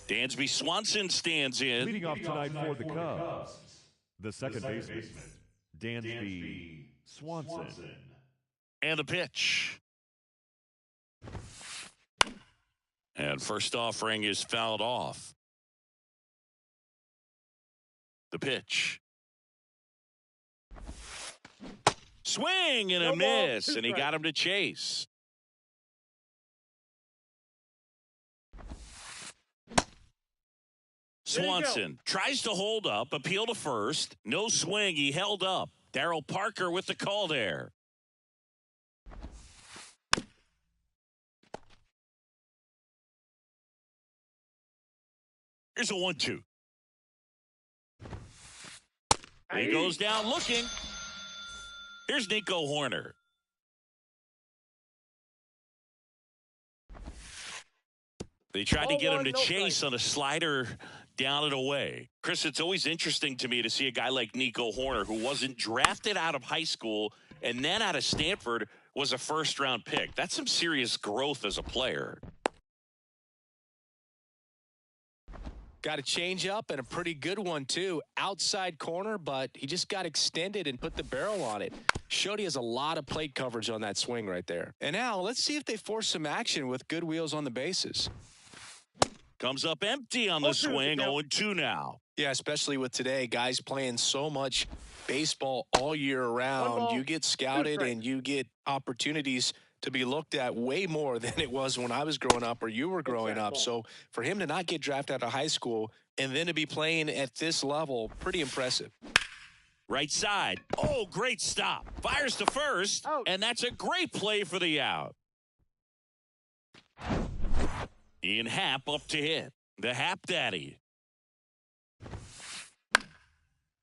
Dansby Swanson stands in. Leading off tonight for the Cubs, the second baseman, Dansby Swanson. And the pitch. And first offering is fouled off. The pitch. Swing and a miss, and he got him to chase. Swanson tries to hold up, appeal to first. No swing, he held up. Darryl Parker with the call there. Here's a 1-2. He goes down looking. Here's Nico Hoerner. They tried to get him to chase on a slider down and away. Chris, it's always interesting to me to see a guy like Nico Hoerner, who wasn't drafted out of high school and then out of Stanford was a first-round pick. That's some serious growth as a player. Got a change up and a pretty good one, too. Outside corner, but he just got extended and put the barrel on it. Showed he has a lot of plate coverage on that swing right there. And now let's see if they force some action with good wheels on the bases. Comes up empty on the swing, 0-2 now. Yeah, especially with today, guys playing so much baseball all year round. You get scouted and you get opportunities to be looked at way more than it was when I was growing up or you were growing up. So for him to not get drafted out of high school and then to be playing at this level, pretty impressive. Right side. Oh, great stop. Fires to first, and that's a great play for the out. Ian Happ up to hit. The Happ Daddy.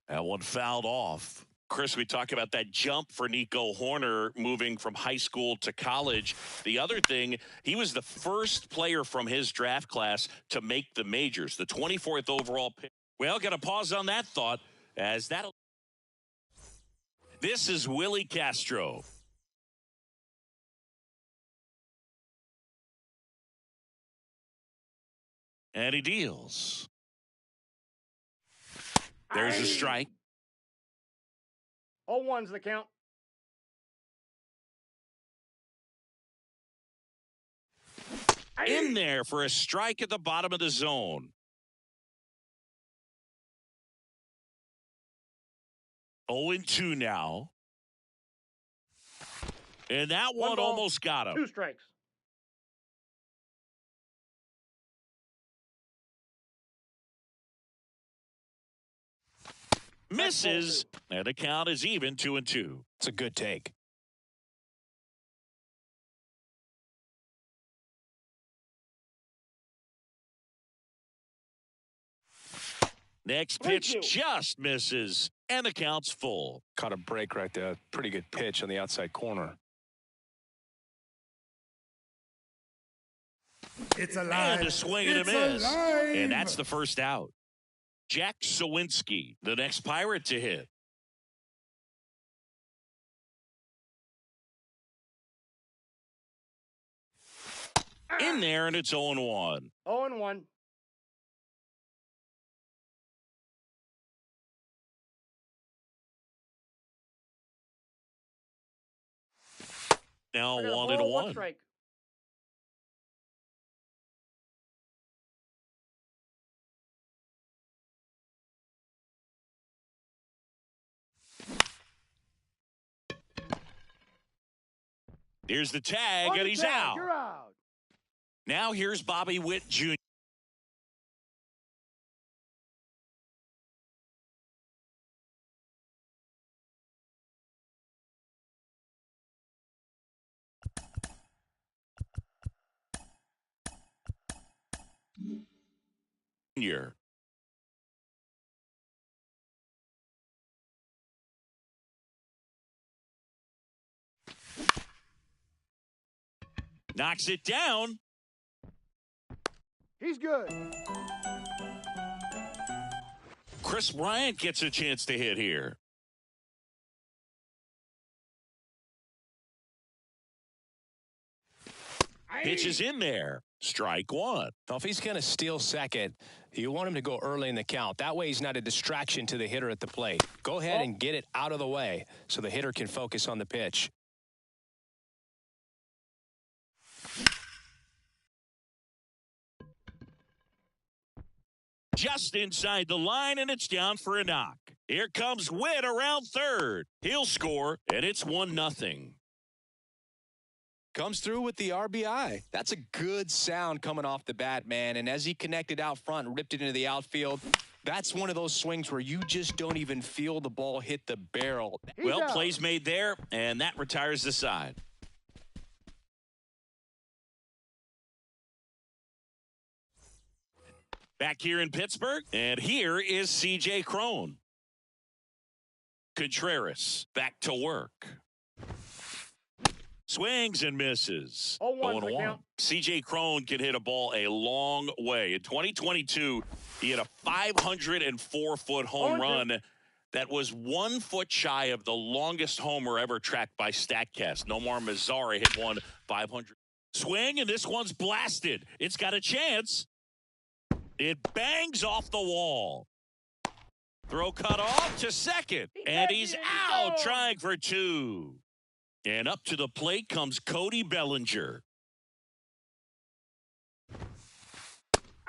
That one fouled off. Chris, we talk about that jump for Nico Hoerner moving from high school to college. The other thing, he was the first player from his draft class to make the majors, the 24th overall pick. Well, got to pause on that thought as that. This is Willie Castro. And he deals. There's a strike. 0-1's the count. In there for a strike at the bottom of the zone. 0-2 now. And that one almost got him. 2 strikes. Misses, and the count is even 2-2. It's a good take. Next pitch just misses, and the count's full. Caught a break right there. Pretty good pitch on the outside corner. It's alive. And a swing and a miss. And that's the first out. Jack Sawinski, the next Pirate to hit. In there, and it's 0-1. 0-1. Now 1-1. Strike. Here's the tag, and he's out. You're out. Now here's Bobby Witt Jr. Knocks it down. He's good. Chris Bryant gets a chance to hit here. Pitch is in there. Strike one. Now, if he's going to steal second, you want him to go early in the count. That way he's not a distraction to the hitter at the plate. Go ahead and get it out of the way so the hitter can focus on the pitch. Just inside the line, and it's down for a knock. Here comes Witt around third. He'll score, and it's 1-0. Comes through with the RBI. That's a good sound coming off the bat, man. And as he connected out front and ripped it into the outfield, that's one of those swings where you just don't even feel the ball hit the barrel. Well, plays made there, and that retires the side. Back here in Pittsburgh, and here is C.J. Cron. Contreras back to work. Swings and misses. 0-1. C.J. Cron can hit a ball a long way. In 2022, he had a 504-foot home run that was 1 foot shy of the longest homer ever tracked by StatCast. Nomar Mazara hit one 500. Swing, and this one's blasted. It's got a chance. It bangs off the wall. Throw cut off to second, and he's out trying for two. And up to the plate comes Cody Bellinger.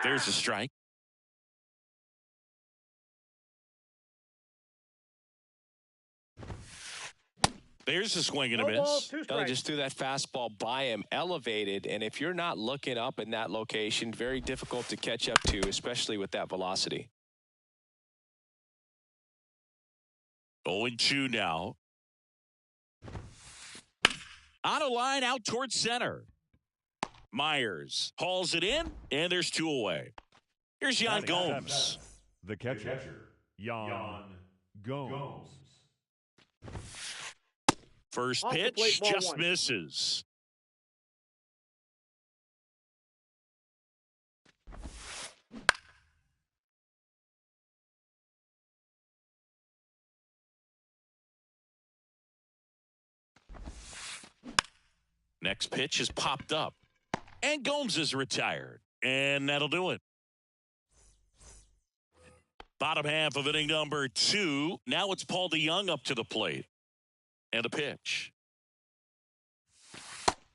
There's a strike. There's a swing and a miss. They just threw that fastball by him, elevated, and if you're not looking up in that location, very difficult to catch up to, especially with that velocity. 0-2 now. On a line out towards center. Myers hauls it in, and there's two away. Here's Yan Gomes. The catcher, Yan Gomes. First pitch just misses. Next pitch is popped up. And Gomes is retired. And that'll do it. Bottom half of inning number 2. Now it's Paul DeJong up to the plate. And a pitch.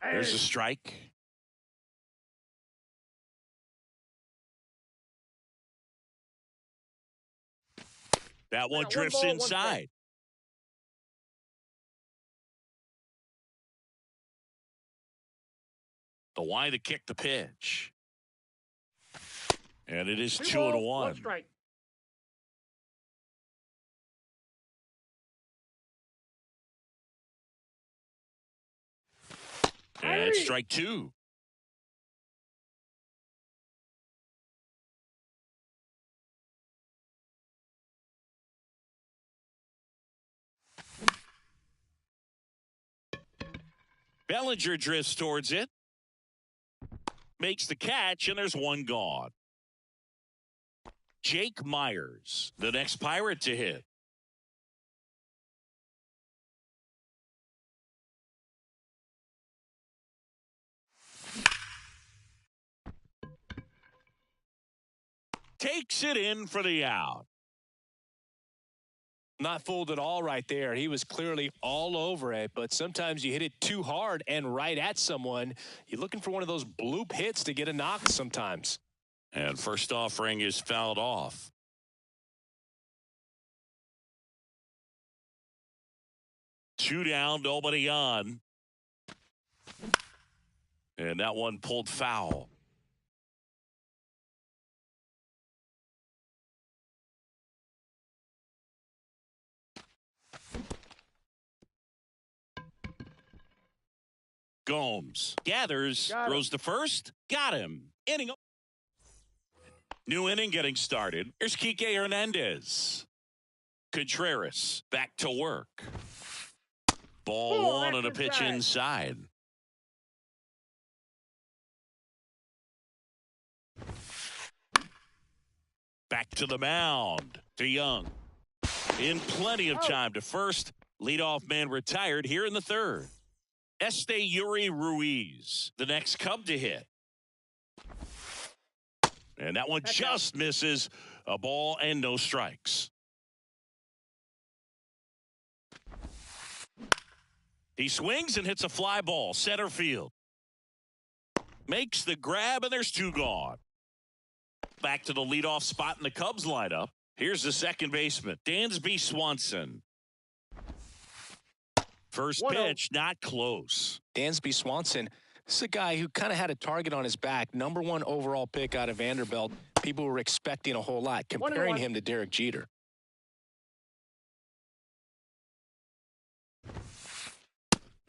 There's a strike. That one drifts inside. The line to kick the pitch. And it is 2-1. And strike two. Bellinger drifts towards it. Makes the catch, and there's one gone. Jake Myers, the next Pirate to hit. Takes it in for the out. Not fooled at all right there. He was clearly all over it, but sometimes you hit it too hard and right at someone. You're looking for one of those bloop hits to get a knock sometimes. And first offering is fouled off. Two down, nobody on. And that one pulled foul. Gomes gathers, throws to first, got him. Inning. New inning getting started. Here's Kike Hernandez. Contreras back to work. Ball one and a pitch inside. Back to the mound. DeJong. In plenty of time to first. Leadoff man retired here in the third. Esteury Ruiz, the next Cub to hit. And that one just misses. A ball and no strikes. He swings and hits a fly ball, center field. Makes the grab, and there's two gone. Back to the leadoff spot in the Cubs lineup. Here's the second baseman, Dansby Swanson. First pitch, not close. Dansby Swanson, this is a guy who kind of had a target on his back. #1 overall pick out of Vanderbilt. People were expecting a whole lot, comparing him to Derek Jeter.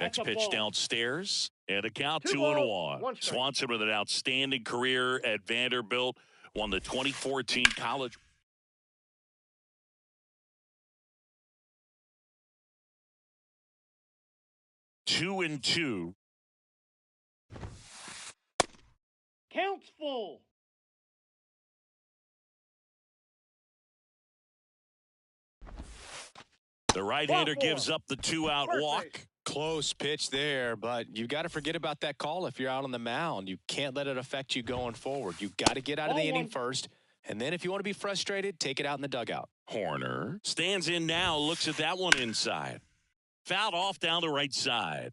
Next pitch downstairs, and a count 2-1. Swanson with an outstanding career at Vanderbilt, won the 2014 college. Two and two. Counts full. The right-hander gives up the 2-out walk. Close pitch there, but you've got to forget about that call if you're out on the mound. You can't let it affect you going forward. You've got to get out of the inning first, and then if you want to be frustrated, take it out in the dugout. Horner stands in now, looks at that one inside. Fouled off down the right side.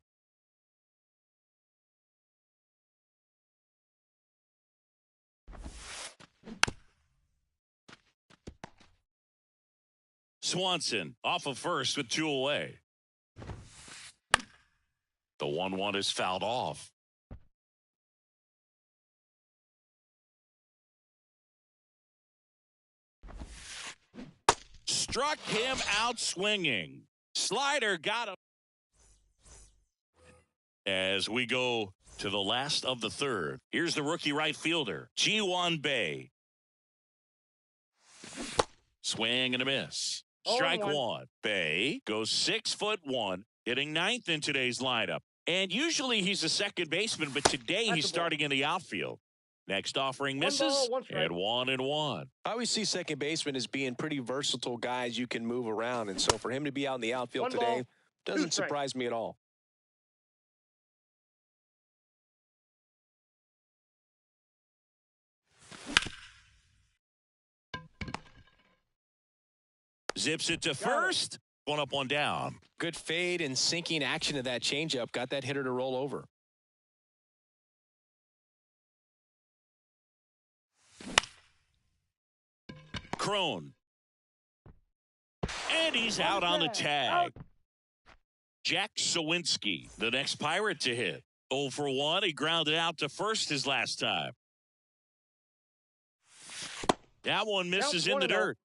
Swanson off of first with 2 away. The 1-1 is fouled off. Struck him out swinging. Slider got him. As we go to the last of the third, here's the rookie right fielder, Ji-hwan Bae. Swing and a miss. Strike one. Bae goes 6'1", hitting 9th in today's lineup. And usually he's a second baseman, but today he's starting in the outfield. Next offering misses, and 1-1. I always see second baseman as being pretty versatile guys you can move around. And so for him to be out in the outfield today doesn't surprise me at all. Zips it to first. 1 up, 1 down. Good fade and sinking action of that changeup. Got that hitter to roll over. Crone. And he's out on the tag. Jack Sawinski, the next Pirate to hit. 0 for 1. He grounded out to first his last time. That one misses in the dirt.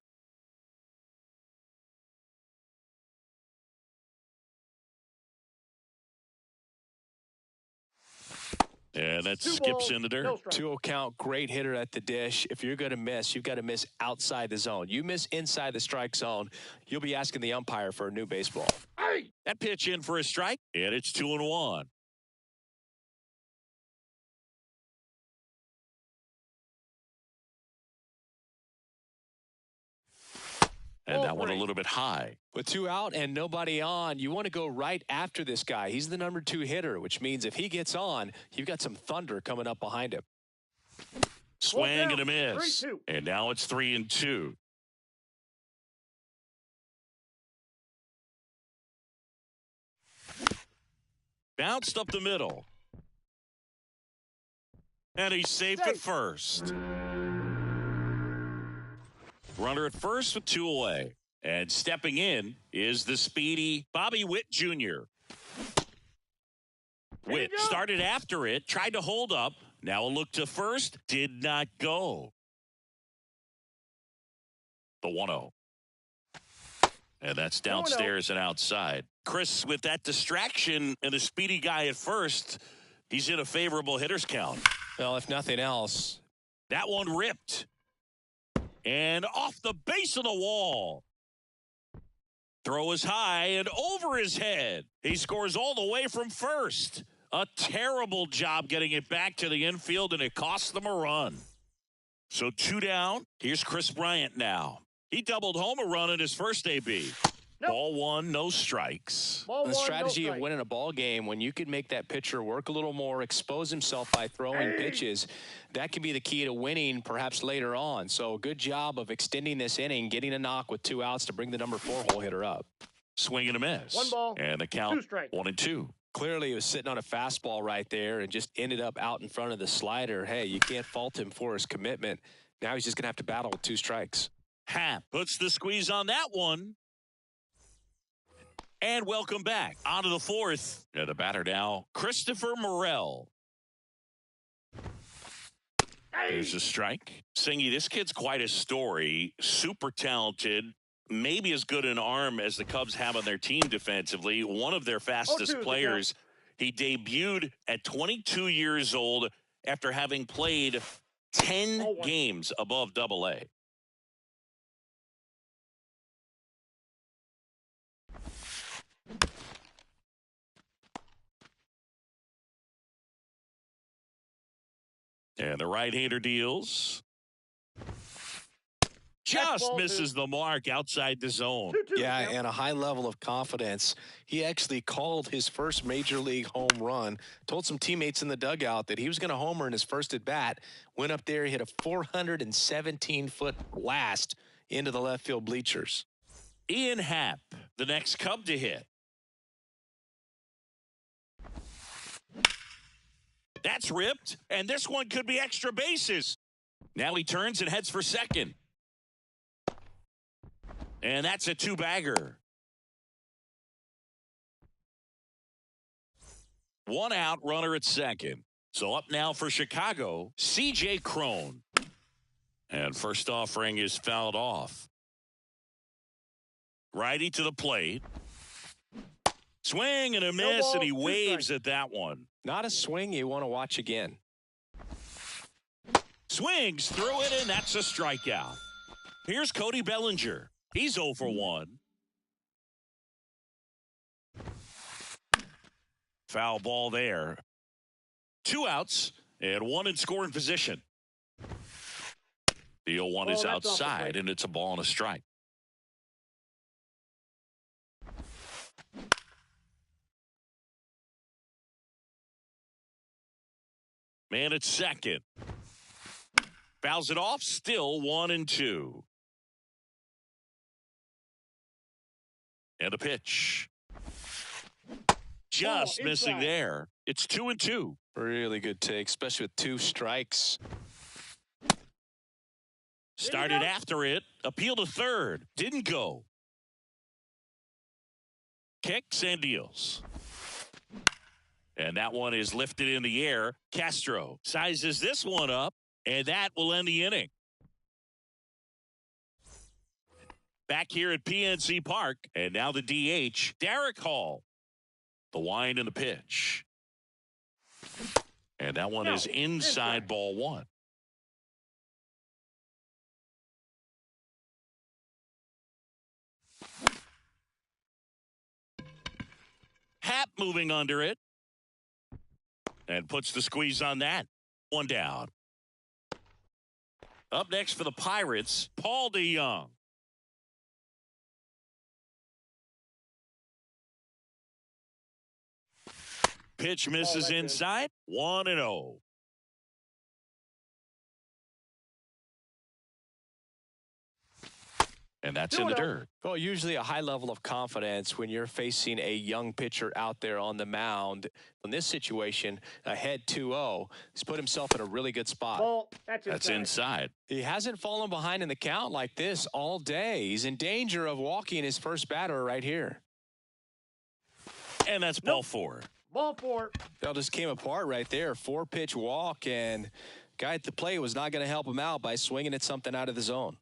And that skips in the dirt. 2-0 count, great hitter at the dish. If you're going to miss, you've got to miss outside the zone. You miss inside the strike zone, you'll be asking the umpire for a new baseball. That pitch in for a strike, and it's 2-1. And that one a little bit high. With 2 out and nobody on, you want to go right after this guy. He's the #2 hitter, which means if he gets on, you've got some thunder coming up behind him. Swing and a miss. And now it's 3-2. Bounced up the middle. And he's safe at first. Runner at first with 2 away. And stepping in is the speedy Bobby Witt Jr. Witt started after it, tried to hold up. Now a look to first, did not go. The 1-0. And that's downstairs and outside. Chris, with that distraction and the speedy guy at first, he's in a favorable hitter's count. Well, if nothing else. That one ripped. And off the base of the wall. Throw is high and over his head. He scores all the way from first. A terrible job getting it back to the infield, and it cost them a run. So 2 down. Here's Chris Bryant now. He doubled home a run in his first AB. Nope. Ball one, no strikes. Ball The one, strategy no of strike. winning a ball game, when you can make that pitcher work a little more, expose himself by throwing pitches, that can be the key to winning perhaps later on. So good job of extending this inning, getting a knock with 2 outs to bring the number 4 hole hitter up. Swing and a miss. 1 ball, And the 2 count strikes. 1-2. Clearly, he was sitting on a fastball right there and just ended up out in front of the slider. Hey, you can't fault him for his commitment. Now he's just going to have to battle with 2 strikes. Happ puts the squeeze on that one. And welcome back. On to the 4th. And the batter now, Christopher Morel. There's a strike. Singy, this kid's quite a story. Super talented. Maybe as good an arm as the Cubs have on their team defensively. One of their fastest 0-2 players. He debuted at 22 years old after having played 10 0-1. games above Double-A. And the right-hander deals. Just ball misses the mark outside the zone. 2-2 Yeah, count. and a high level of confidence. He actually called his first major league home run, told some teammates in the dugout that he was going to homer in his first at bat, went up there, hit a 417-foot blast into the left field bleachers. Ian Happ, the next Cub to hit. That's ripped, and this one could be extra bases. Now he turns and heads for second. And that's a 2-bagger. 1 out, runner at second. So up now for Chicago, C.J. Cron. And first offering is fouled off. Righty to the plate. Swing and a miss, ball, and he 2 waves strikes. at that one. Not a swing you want to watch again. Swings through it, and that's a strikeout. Here's Cody Bellinger. He's 0 for 1. Foul ball there. 2 outs and 1 in scoring position. The 0-1 is that's off the outside, plate. and it's a ball and a strike. Man at second. Fouls it off, still 1-2. And a pitch. Just Ball missing inside. there. It's 2-2. Really good take, especially with 2 strikes. Started go. after it. Appeal to third. Didn't go. Kicks and deals. And that one is lifted in the air. Castro sizes this one up, and that will end the inning. Back here at PNC Park, and now the DH, Derek Hall. The wind and the pitch. And that one is inside ball 1. Happ moving under it. And puts the squeeze on that. 1 down. Up next for the Pirates, Paul DeJong. Pitch misses that's good. inside. 1-0. And that's in the 2-0. dirt. Well, usually a high level of confidence when you're facing a young pitcher out there on the mound. In this situation, ahead 2-0, he's put himself in a really good spot. Ball, that's That's inside. He hasn't fallen behind in the count like this all day. He's in danger of walking his first batter right here. And that's ball 4. Ball 4. That just came apart right there. 4-pitch walk, and guy at the plate was not going to help him out by swinging at something out of the zone.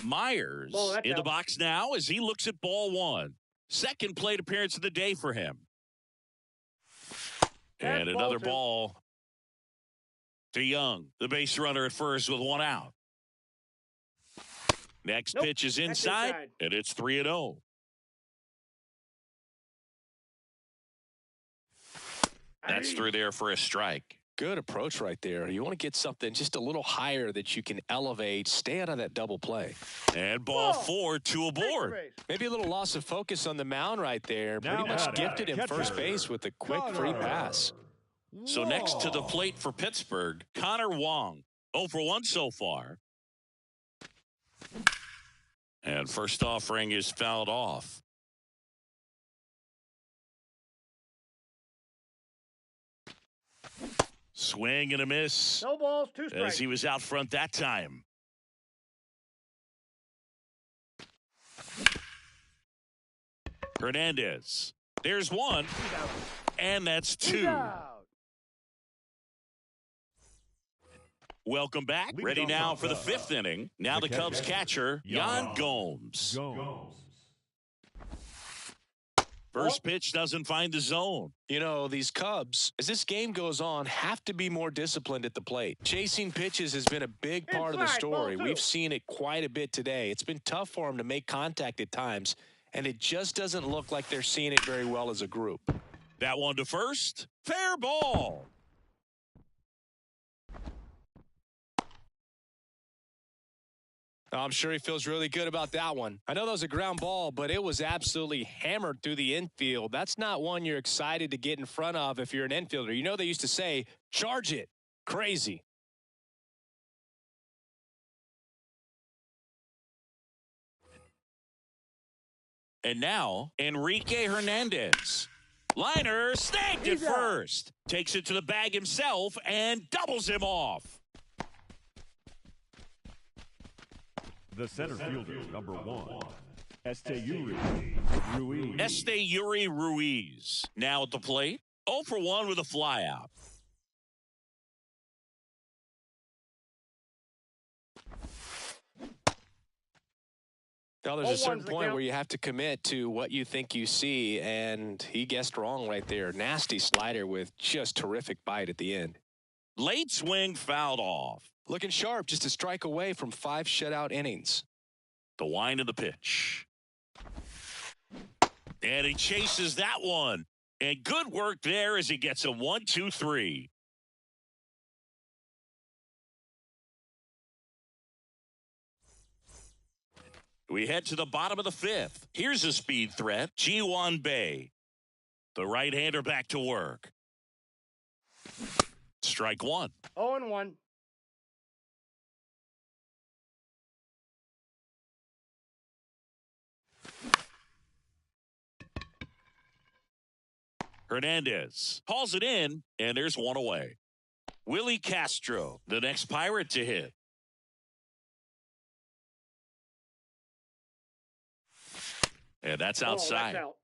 Myers Ball, that's in the out. box now as he looks at ball 1. Second plate appearance of the day for him. That's And ball another 2. ball to Young, the base runner at first with 1 out. Next Nope, pitch is that's inside, inside. and it's 3-0. That's through there for a strike. Good approach right there. You want to get something just a little higher that you can elevate, stay out of that double play. And ball 4, 2 aboard. Maybe a little loss of focus on the mound right there. Pretty Now much at gifted him catcher, first base with a quick free pass. So next to the plate for Pittsburgh, Connor Wong. 0 for 1 so far. And first offering is fouled off. Swing and a miss. No balls, 2 strikes. As he was out front that time. Hernandez. There's 1. And that's 2. He's out. Welcome back. Lead Ready off now the for the 5th inning. Now the Cubs catcher, Yan Gomes. First pitch doesn't find the zone. You know, these Cubs, as this game goes on, have to be more disciplined at the plate. Chasing pitches has been a big part of the Inside, story. ball 2. We've seen it quite a bit today. It's been tough for them to make contact at times, and it just doesn't look like they're seeing it very well as a group. That one to first. Fair ball. I'm sure he feels really good about that one. I know that was a ground ball, but it was absolutely hammered through the infield. That's not one you're excited to get in front of if you're an infielder. You know they used to say, charge it. Crazy. And now, Enrique Hernandez. Liner snagged at He's out. first. Takes it to the bag himself and doubles him off. The center fielder, number 1, Esteury Ruiz. Esteury Ruiz. Now at the plate. 0 for 1 with a flyout. Now, there's a certain 0-1's the point count. where you have to commit to what you think you see, and he guessed wrong right there. Nasty slider with just terrific bite at the end. Late swing fouled off. Looking sharp, just a strike away from 5 shutout innings. The wind of the pitch. And he chases that one. And good work there as he gets a 1-2-3. We head to the bottom of the 5th. Here's a speed threat, Ji-Hwan Bae. The right-hander back to work. Strike 1. 0-1. Hernandez hauls it in, and there's one away. Willie Castro, the next Pirate to hit. And that's outside. That's out.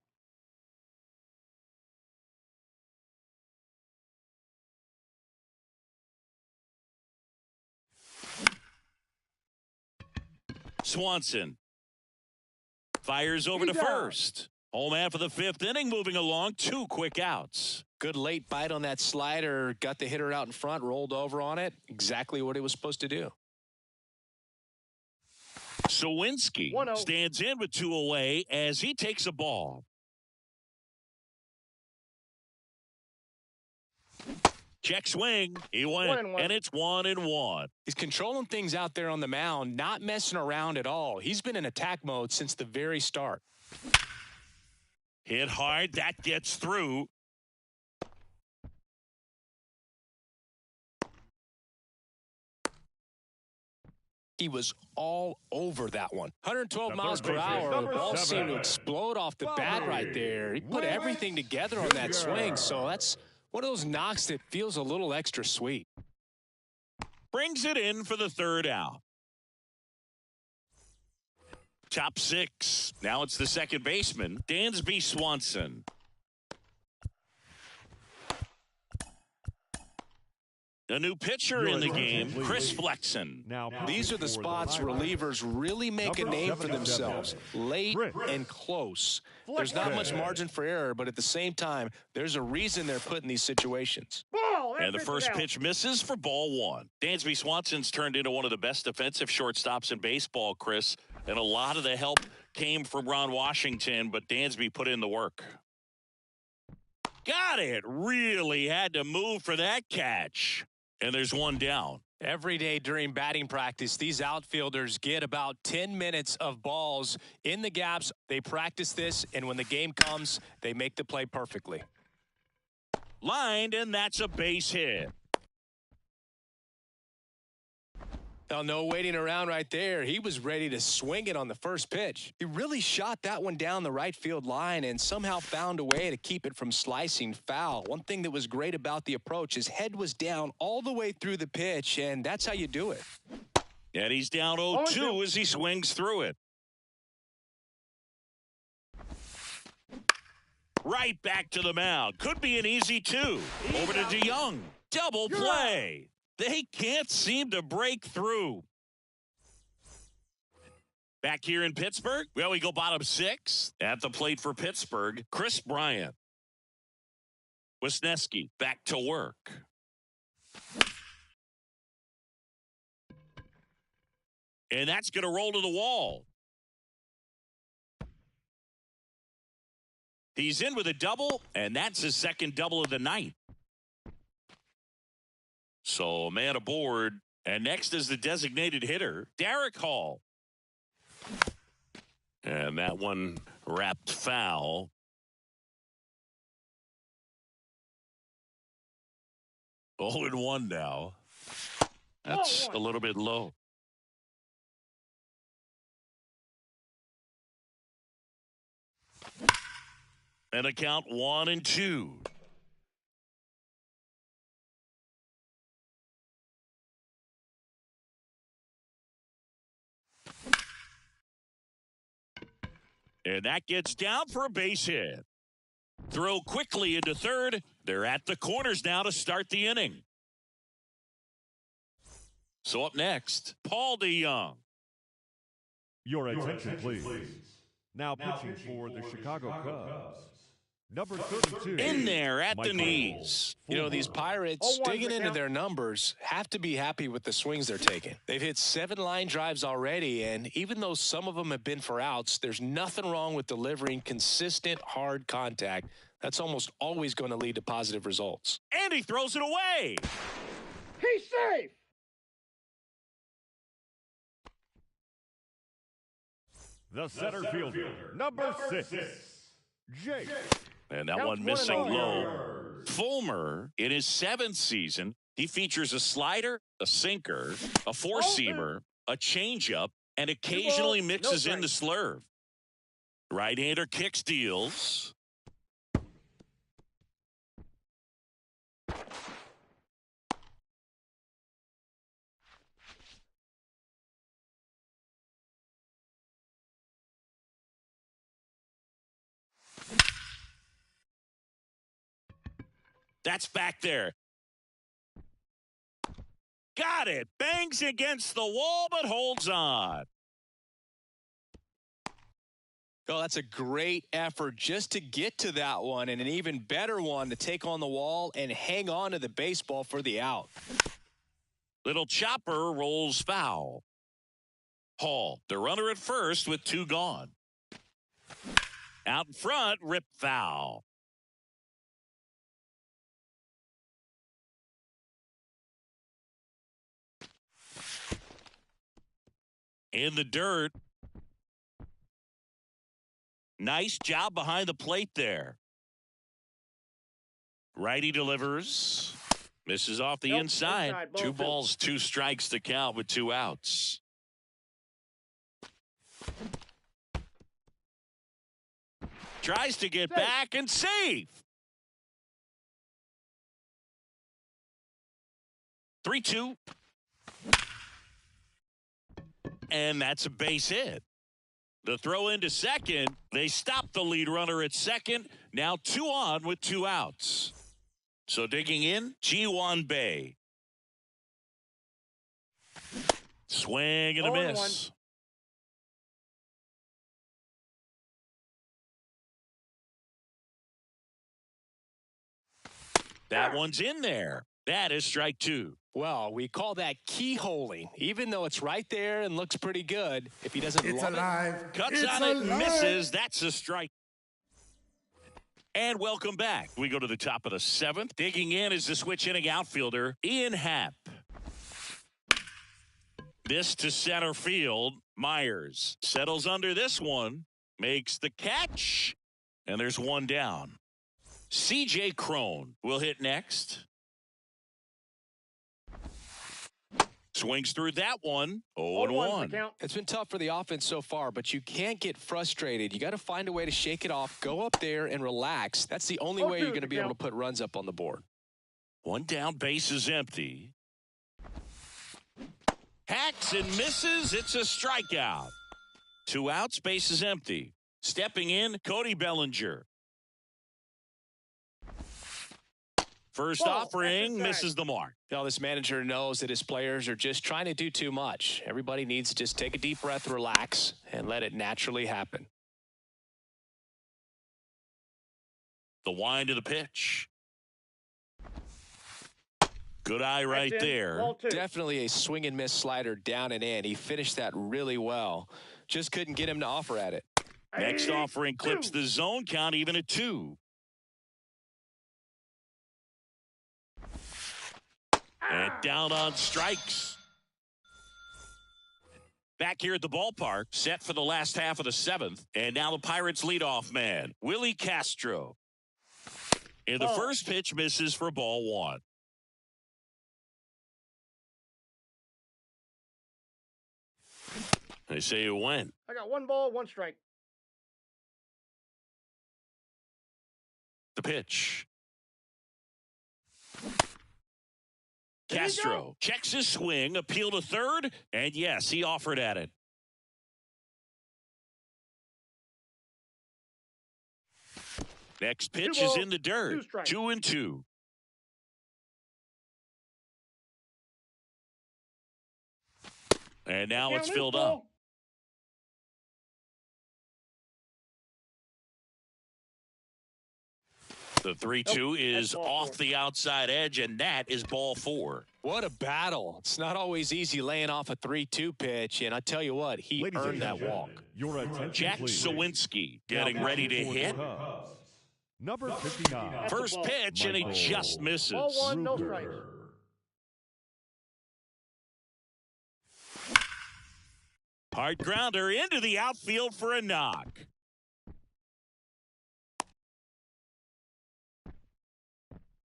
Swanson fires over He's to out. first. Home man for the 5th inning, moving along. 2 quick outs. Good late bite on that slider. Got the hitter out in front, rolled over on it. Exactly what he was supposed to do. Sawinski 1-0. stands in with 2 away as he takes a ball. Check swing. He went, 1-1. and it's 1-1. He's controlling things out there on the mound, not messing around at all. He's been in attack mode since the very start. Hit hard. That gets through. He was all over that one. 112 The miles third per baseman, hour. The number ball 7. seemed to explode off the bat right there. He put everything together on that swing, so that's one of those knocks that feels a little extra sweet. Brings it in for the 3rd out. Top 6. Now it's the second baseman, Dansby Swanson. A new pitcher in the game, Chris Flexen. Now, These are the spots relievers really make a Number name for 77. themselves. Late and close. There's not much margin for error, but at the same time, there's a reason they're put in these situations. Ball. That And the pitch is first out. pitch misses for ball 1. Dansby Swanson's turned into one of the best defensive shortstops in baseball, Chris. And a lot of the help came from Ron Washington, but Dansby put in the work. Got it. Really had to move for that catch. And there's one down. Every day during batting practice, these outfielders get about 10 minutes of balls in the gaps. They practice this, and when the game comes, they make the play perfectly. Lined, and that's a base hit. Now, no waiting around right there. He was ready to swing it on the first pitch. He really shot that one down the right field line and somehow found a way to keep it from slicing foul. One thing that was great about the approach, his head was down all the way through the pitch, and that's how you do it. And he's down 0-2 as he swings through it. Right back to the mound. Could be an easy 2. Over to DeYoung. Double play. They can't seem to break through. Back here in Pittsburgh, well, we go bottom 6. At the plate for Pittsburgh, Chris Bryant. Wisniewski back to work. And that's going to roll to the wall. He's in with a double, and that's his second double of the night. So, man aboard. And next is the designated hitter, Derek Hall. And that one wrapped foul. Oh, and 1 now. That's a little bit low. And a count 1-2. And that gets down for a base hit. Throw quickly into third. They're at the corners now to start the inning. So up next, Paul DeYoung. Your attention, please. Now pitching for the Chicago Cubs. Number 32. In there at the knees. You know, these Pirates digging into their numbers have to be happy with the swings they're taking. They've hit 7 line drives already, and even though some of them have been for outs, there's nothing wrong with delivering consistent, hard contact. That's almost always going to lead to positive results. And he throws it away. He's safe. The center fielder, number 6, Jake. And that one missing low. Fulmer, in his 7th season, he features a slider, a sinker, a four-seamer, a changeup, and occasionally mixes in the slurve. Right-hander kick steals. That's back there. Got it. Bangs against the wall, but holds on. Oh, that's a great effort just to get to that one, and an even better one to take on the wall and hang on to the baseball for the out. Little chopper rolls foul. Hall, the runner at first with 2 gone. Out in front, rip foul. In the dirt. Nice job behind the plate there. Righty delivers. Misses off the inside. 2 balls, 2 strikes to count with 2 outs. Tries to get back and safe. 3-2. And that's a base hit. The throw into second. They stop the lead runner at second. Now 2 on with 2 outs. So digging in, Ji-hwan Bae. Swing and a miss. That one's in there. That is strike 2. Well, we call that keyholing. Even though it's right there and looks pretty good, if he doesn't love it, cuts on it, misses. That's a strike. And welcome back. We go to the top of the 7th. Digging in is the switch inning outfielder, Ian Happ. This to center field. Myers settles under this one, makes the catch, and there's one down. C.J. Cron will hit next. Swings through that one. 0-1. It's been tough for the offense so far, but you can't get frustrated. You got to find a way to shake it off, go up there and relax. That's the only way you're going to be able to put runs up on the board. One down, base is empty. Hacks and misses. It's a strikeout. 2 outs, base is empty. Stepping in, Cody Bellinger. First offering, misses the mark. Now, this manager knows that his players are just trying to do too much. Everybody needs to just take a deep breath, relax, and let it naturally happen. The wind of the pitch. Good eye right there. Definitely a swing and miss slider down and in. He finished that really well. Just couldn't get him to offer at it. Next offering clips the zone count even at 2. And down on strikes. Back here at the ballpark, set for the last half of the 7th. And now the Pirates leadoff man, Willie Castro. In the first pitch, misses for ball 1. They say it went. I got 1 ball, 1 strike. The pitch. Castro checks his swing, appeal to third, and yes, he offered at it. Next pitch is in the dirt. 2-2. And now it's filled up. The 3-2 is off the outside edge, and that is ball 4. What a battle. It's not always easy laying off a 3-2 pitch, and I tell you what, he earned that walk. Your attention, Jack please. Sawinski getting ready to hit. Number 59. First pitch, and he just misses. Ball 1, no strikes. Hard grounder into the outfield for a knock.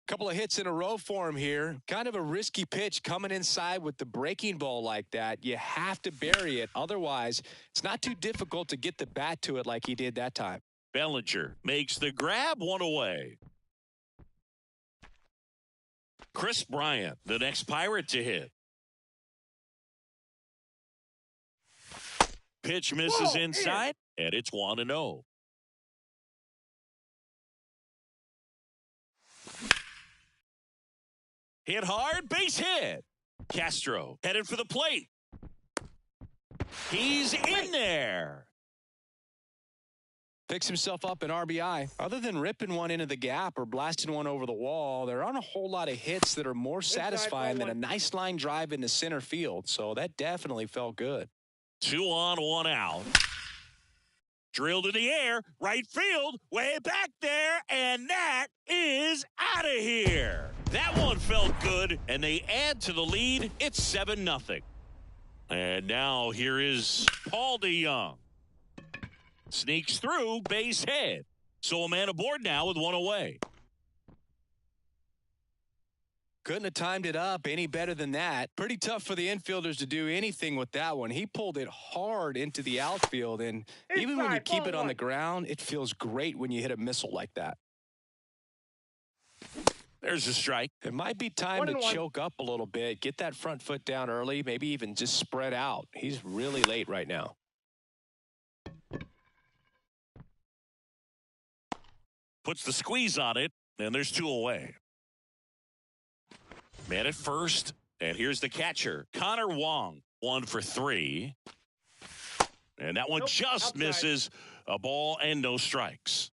Couple of hits in a row for him here. Kind of a risky pitch coming inside with the breaking ball like that. You have to bury it. Otherwise, it's not too difficult to get the bat to it like he did that time. Bellinger makes the grab, 1 away. Chris Bryant, the next Pirate to hit. Pitch misses inside, and it's 1-0. Hit hard, base hit. Castro headed for the plate. He's in there. Picks himself up an RBI. Other than ripping one into the gap or blasting one over the wall, there aren't a whole lot of hits that are more satisfying than a nice line drive into center field. So that definitely felt good. 2 on, 1 out. Drilled in the air, right field, way back there, and that is out of here. That one felt good, and they add to the lead. It's 7-0. And now here is Paul DeJong. Sneaks through, base hit. So a man aboard now with 1 away. Couldn't have timed it up any better than that. Pretty tough for the infielders to do anything with that one. He pulled it hard into the outfield, and even when you keep it on the ground, it feels great when you hit a missile like that. There's a strike. It might be time to choke up a little bit, get that front foot down early, maybe even just spread out. He's really late right now. Puts the squeeze on it, and there's 2 away. Man at first, and here's the catcher, Connor Wong, 1 for 3. And that one just misses. A ball and no strikes.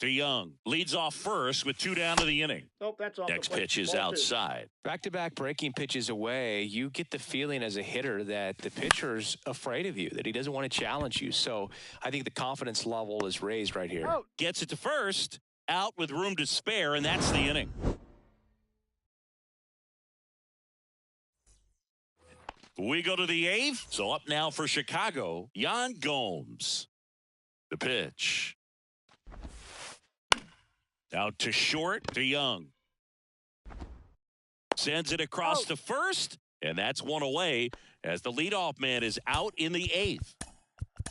DeJong leads off first with 2 down to the inning. That's off. Next pitch is outside. Back-to-back breaking pitches away, you get the feeling as a hitter that the pitcher's afraid of you, that he doesn't want to challenge you. So I think the confidence level is raised right here. Gets it to first, out with room to spare, and that's the inning. We go to the 8th. So up now for Chicago, Yan Gomes. The pitch. Out to short to Young. Sends it across to first, and that's one away as the leadoff man is out in the 8th.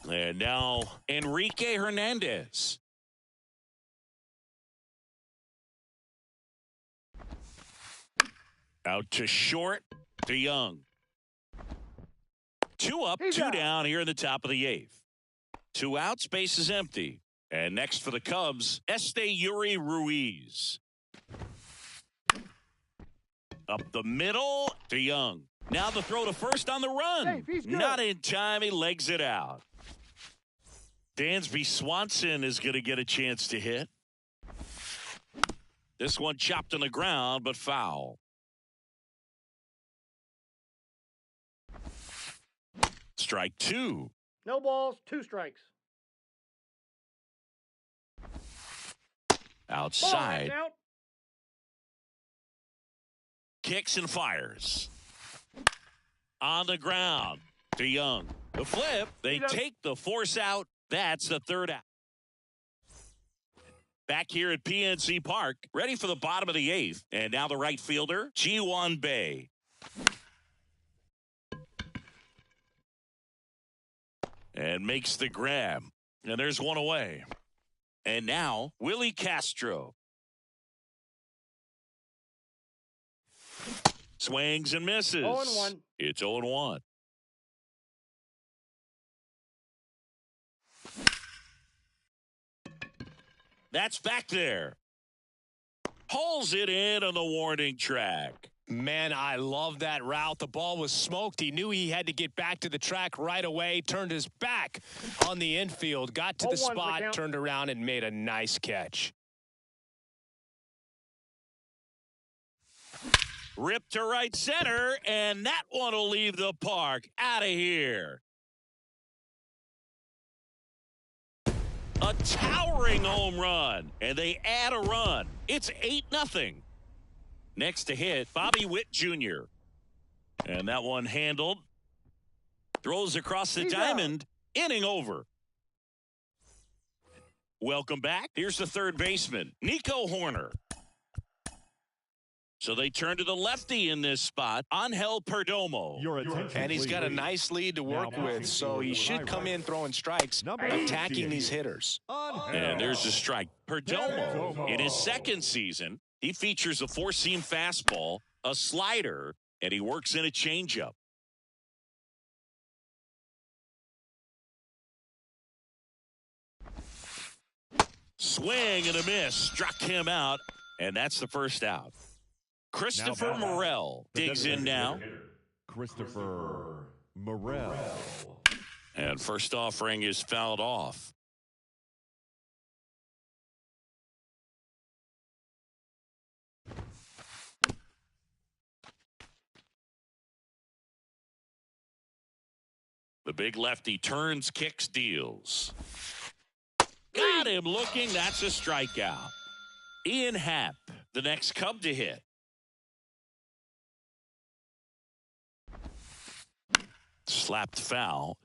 And now Enrique Hernandez. Out to short to Young. 2 up, 2 down here in the top of the 8th. 2 outs, base is empty. And next for the Cubs, Esteury Ruiz. Up the middle to Young. Now the throw to first on the run. Not in time. He legs it out. Dansby Swanson is going to get a chance to hit. This one chopped on the ground, but foul. Strike 2. No balls, 2 strikes. Outside. Ball, out. Kicks and fires. On the ground to Young. The flip. They take the force out. That's the 3rd out. Back here at PNC Park, ready for the bottom of the 8th. And now the right fielder, Ji-Hwan Bae. And makes the grab. And there's one away. And now, Willie Castro. Swings and misses. 0-1. It's 0-1. That's back there. Pulls it in on the warning track. Man, I love that route. The ball was smoked. He knew he had to get back to the track right away. Turned his back on the infield. Got to the spot, turned around, and made a nice catch. Ripped to right center, and that one will leave the park. Out of here. A towering home run, and they add a run. It's 8-0. Next to hit, Bobby Witt Jr. And that one handled. Throws across the diamond. Inning over. Welcome back. Here's the third baseman, Nico Hoerner. So they turn to the lefty in this spot, Angel Perdomo. And he's got a nice lead to work with, so he should come in throwing strikes, attacking these hitters. And there's a strike. Perdomo, in his second season, he features a 4-seam fastball, a slider, and he works in a changeup. Swing and a miss. Struck him out, and that's the first out. Christopher Morel digs in now. Christopher Morel. And first offering is fouled off. The big lefty turns, kicks, deals. Got him looking. That's a strikeout. Ian Happ, the next Cub to hit. Slapped foul.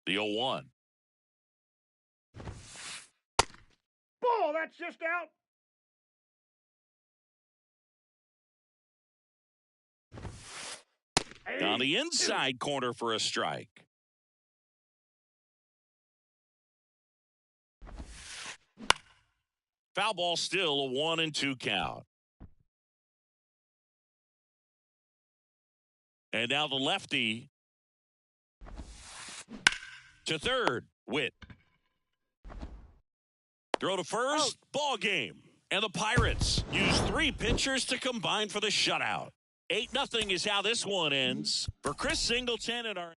The 0-1. Ball, that's just out. On the inside corner for a strike. Foul ball, still a 1-2 count. And now the lefty to third. Witt. Throw to first. Ball game. And the Pirates use 3 pitchers to combine for the shutout. 8-0 is how this one ends. For Chris Singleton and our...